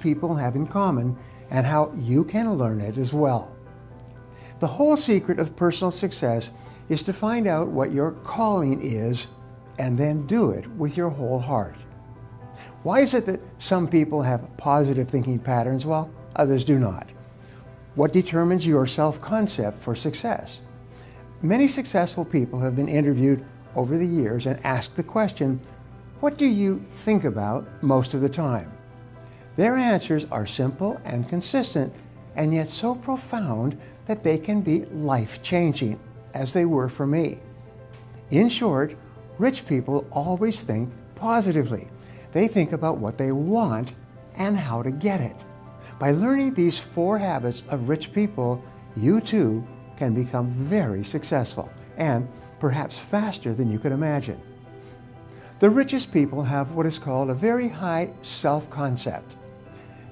people have in common and how you can learn it as well. The whole secret of personal success is to find out what your calling is and then do it with your whole heart. Why is it that some people have positive thinking patterns while others do not? What determines your self-concept for success? Many successful people have been interviewed over the years and asked the question, what do you think about most of the time? Their answers are simple and consistent, and yet so profound that they can be life-changing, as they were for me. In short, rich people always think positively. They think about what they want and how to get it. By learning these 4 habits of rich people, you too can become very successful, and perhaps faster than you could imagine. The richest people have what is called a very high self-concept.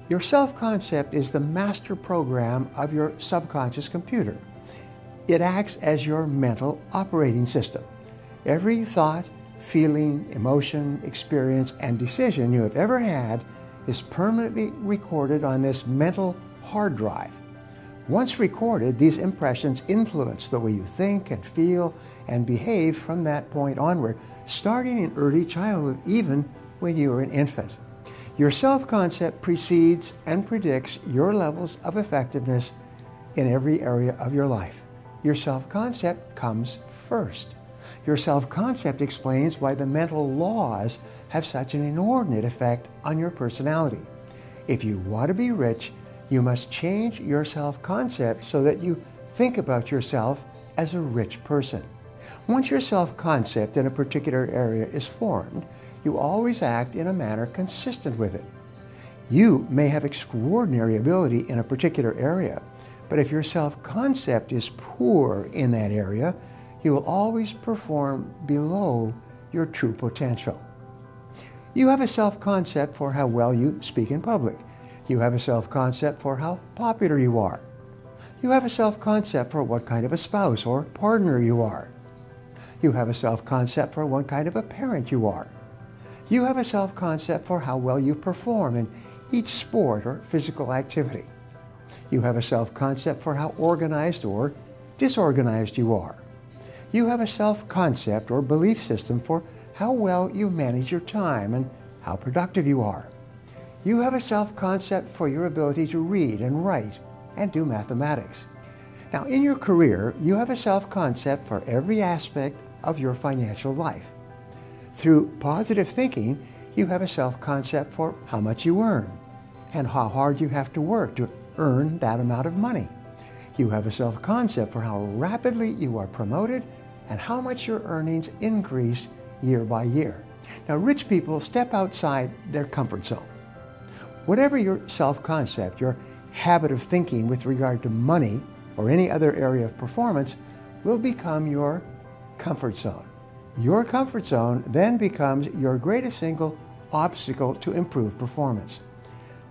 Your self-concept is the master program of your subconscious computer. It acts as your mental operating system. Every thought, feeling, emotion, experience, and decision you have ever had is permanently recorded on this mental hard drive. Once recorded, these impressions influence the way you think and feel and behave from that point onward, starting in early childhood, even when you are an infant. Your self-concept precedes and predicts your levels of effectiveness in every area of your life. Your self-concept comes first. Your self-concept explains why the mental laws have such an inordinate effect on your personality. If you want to be rich, you must change your self-concept so that you think about yourself as a rich person. Once your self-concept in a particular area is formed, you always act in a manner consistent with it. You may have extraordinary ability in a particular area, but if your self-concept is poor in that area, you will always perform below your true potential. You have a self-concept for how well you speak in public. You have a self-concept for how popular you are. You have a self-concept for what kind of a spouse or partner you are. You have a self-concept for what kind of a parent you are. You have a self-concept for how well you perform in each sport or physical activity. You have a self-concept for how organized or disorganized you are. You have a self-concept or belief system for how well you manage your time and how productive you are. You have a self-concept for your ability to read and write and do mathematics. Now, in your career, you have a self-concept for every aspect of your financial life. Through positive thinking, you have a self-concept for how much you earn and how hard you have to work to earn that amount of money. You have a self-concept for how rapidly you are promoted and how much your earnings increase year by year. Now, rich people step outside their comfort zone. Whatever your self-concept, your habit of thinking with regard to money or any other area of performance will become your comfort zone. Your comfort zone then becomes your greatest single obstacle to improve performance.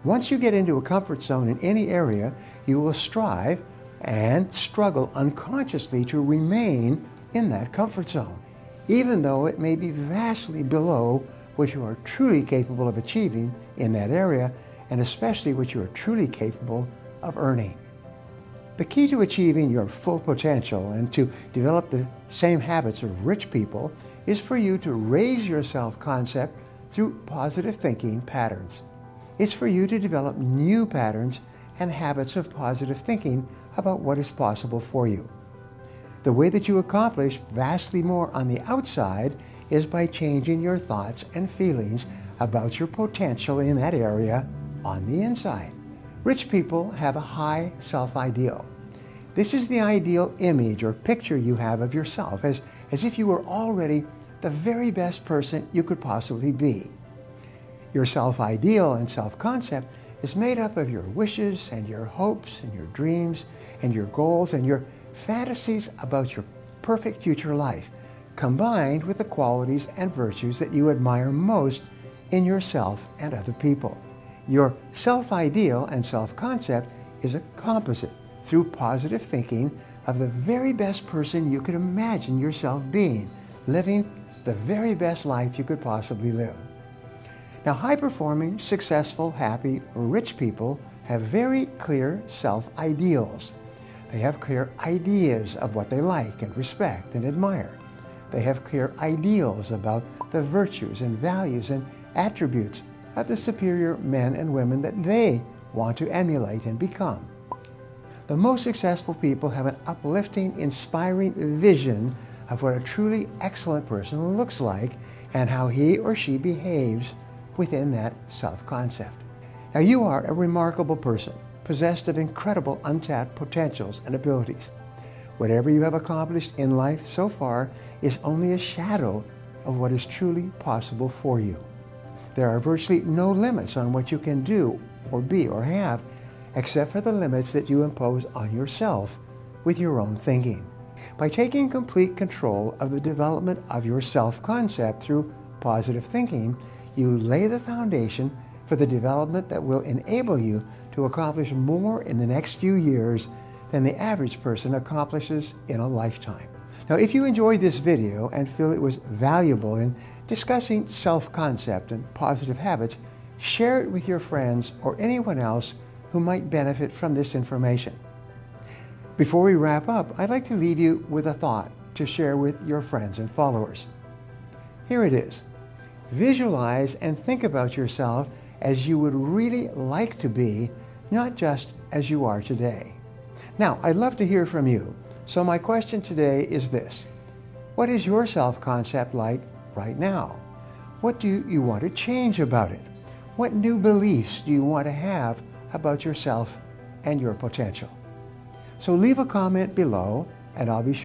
Once you get into a comfort zone in any area, you will strive and struggle unconsciously to remain in that comfort zone, even though it may be vastly below what you are truly capable of achieving in that area, and especially what you are truly capable of earning. The key to achieving your full potential and to develop the same habits of rich people is for you to raise your self-concept through positive thinking patterns. It's for you to develop new patterns and habits of positive thinking about what is possible for you. The way that you accomplish vastly more on the outside is by changing your thoughts and feelings about your potential in that area on the inside. Rich people have a high self-ideal. This is the ideal image or picture you have of yourself, as if you were already the very best person you could possibly be. Your self-ideal and self-concept is made up of your wishes and your hopes and your dreams and your goals and your fantasies about your perfect future life, combined with the qualities and virtues that you admire most in yourself and other people. Your self-ideal and self-concept is a composite through positive thinking of the very best person you could imagine yourself being, living the very best life you could possibly live. Now, high-performing, successful, happy, rich people have very clear self-ideals. They have clear ideas of what they like and respect and admire. They have clear ideals about the virtues and values and attributes of the superior men and women that they want to emulate and become. The most successful people have an uplifting, inspiring vision of what a truly excellent person looks like and how he or she behaves within that self-concept. Now, you are a remarkable person, possessed of incredible untapped potentials and abilities. Whatever you have accomplished in life so far is only a shadow of what is truly possible for you. There are virtually no limits on what you can do or be or have, except for the limits that you impose on yourself with your own thinking. By taking complete control of the development of your self-concept through positive thinking, you lay the foundation for the development that will enable you to accomplish more in the next few years than the average person accomplishes in a lifetime. Now, if you enjoyed this video and feel it was valuable in discussing self-concept and positive habits, share it with your friends or anyone else who might benefit from this information. Before we wrap up, I'd like to leave you with a thought to share with your friends and followers. Here it is. Visualize and think about yourself as you would really like to be, not just as you are today. Now, I'd love to hear from you. So my question today is this. What is your self-concept like right now? What do you want to change about it? What new beliefs do you want to have about yourself and your potential? So leave a comment below, and I'll be sure